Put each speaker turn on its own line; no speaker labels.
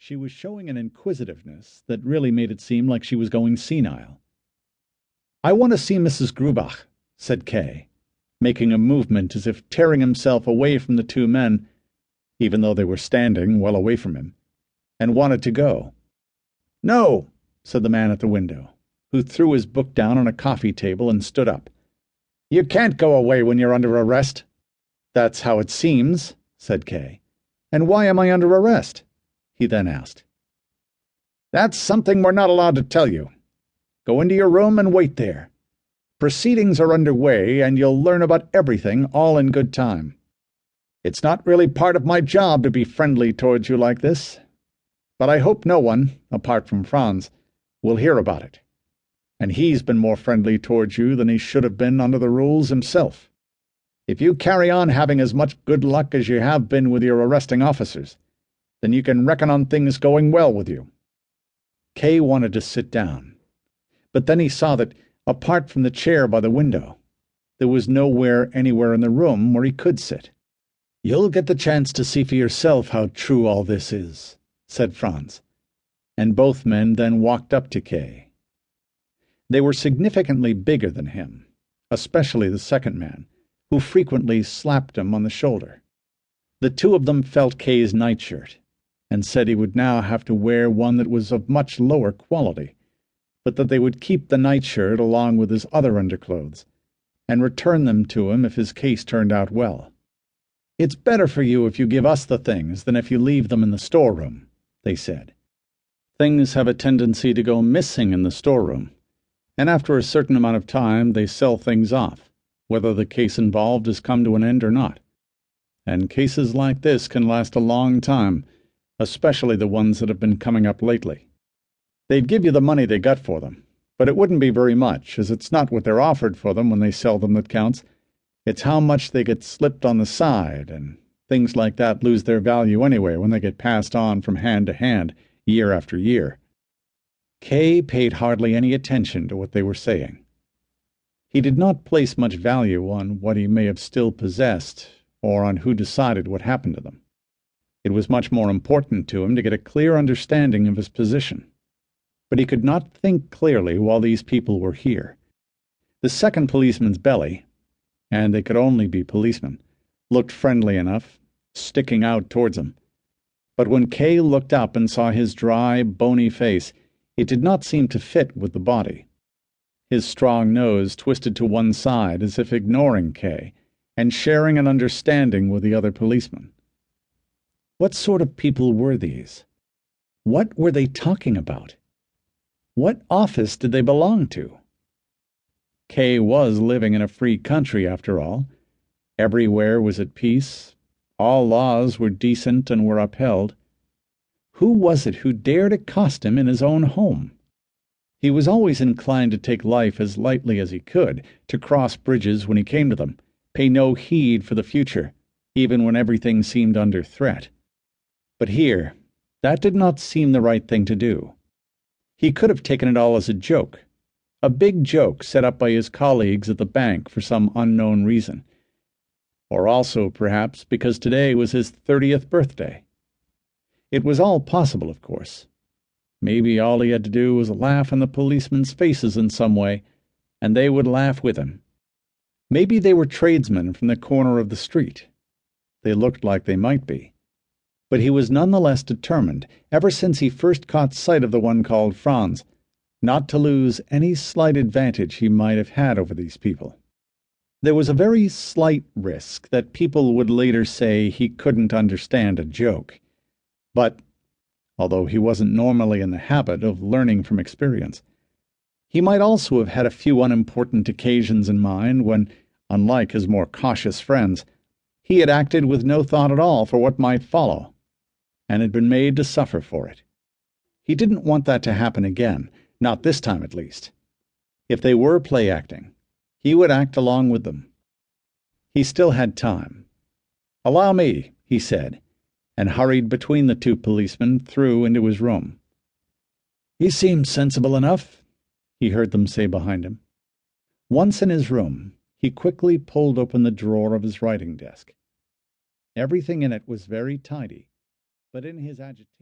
She was showing an inquisitiveness that really made it seem like she was going senile. "I want to see Mrs. Grubach," said Kay, making a movement as if tearing himself away from the two men, even though they were standing well away from him, and wanted to go. "No," said the man at the window, who threw his book down on a coffee table and stood up. "You can't go away when you're under arrest." "That's how it seems," said Kay. "And why am I under arrest?" he then asked. "That's something we're not allowed to tell you. Go into your room and wait there. Proceedings are underway, and you'll learn about everything all in good time. It's not really part of my job to be friendly towards you like this, but I hope no one, apart from Franz, will hear about it. And he's been more friendly towards you than he should have been under the rules himself. If you carry on having as much good luck as you have been with your arresting officers, then you can reckon on things going well with you." Kay wanted to sit down, but then he saw that, apart from the chair by the window, there was nowhere anywhere in the room where he could sit. "You'll get the chance to see for yourself how true all this is," said Franz, and both men then walked up to Kay. They were significantly bigger than him, especially the second man, who frequently slapped him on the shoulder. The two of them felt Kay's nightshirt, and said he would now have to wear one that was of much lower quality, but that they would keep the nightshirt along with his other underclothes, and return them to him if his case turned out well. "It's better for you if you give us the things than if you leave them in the storeroom," they said. "Things have a tendency to go missing in the storeroom, and after a certain amount of time they sell things off, whether the case involved has come to an end or not. And cases like this can last a long time, especially the ones that have been coming up lately. They'd give you the money they got for them, but it wouldn't be very much, as it's not what they're offered for them when they sell them that counts. It's how much they get slipped on the side, and things like that lose their value anyway when they get passed on from hand to hand, year after year." Kay paid hardly any attention to what they were saying. He did not place much value on what he may have still possessed, or on who decided what happened to them. It was much more important to him to get a clear understanding of his position. But he could not think clearly while these people were here. The second policeman's belly, and they could only be policemen, looked friendly enough, sticking out towards him. But when Kay looked up and saw his dry, bony face, it did not seem to fit with the body. His strong nose twisted to one side as if ignoring Kay, and sharing an understanding with the other policemen. What sort of people were these? What were they talking about? What office did they belong to? Kay was living in a free country, after all. Everywhere was at peace. All laws were decent and were upheld. Who was it who dared accost him in his own home? He was always inclined to take life as lightly as he could, to cross bridges when he came to them, pay no heed for the future, even when everything seemed under threat. But here, that did not seem the right thing to do. He could have taken it all as a joke, a big joke set up by his colleagues at the bank for some unknown reason, or also, perhaps, because today was his 30th birthday. It was all possible, of course. Maybe all he had to do was laugh in the policemen's faces in some way, and they would laugh with him. Maybe they were tradesmen from the corner of the street. They looked like they might be. But he was none the less determined, ever since he first caught sight of the one called Franz, not to lose any slight advantage he might have had over these people. There was a very slight risk that people would later say he couldn't understand a joke. But, although he wasn't normally in the habit of learning from experience, he might also have had a few unimportant occasions in mind when, unlike his more cautious friends, he had acted with no thought at all for what might follow, and had been made to suffer for it. He didn't want that to happen again, not this time at least. If they were play-acting, he would act along with them. He still had time. "Allow me," he said, and hurried between the two policemen through into his room. "He seems sensible enough," he heard them say behind him. Once in his room, he quickly pulled open the drawer of his writing desk. Everything in it was very tidy, but in his agitation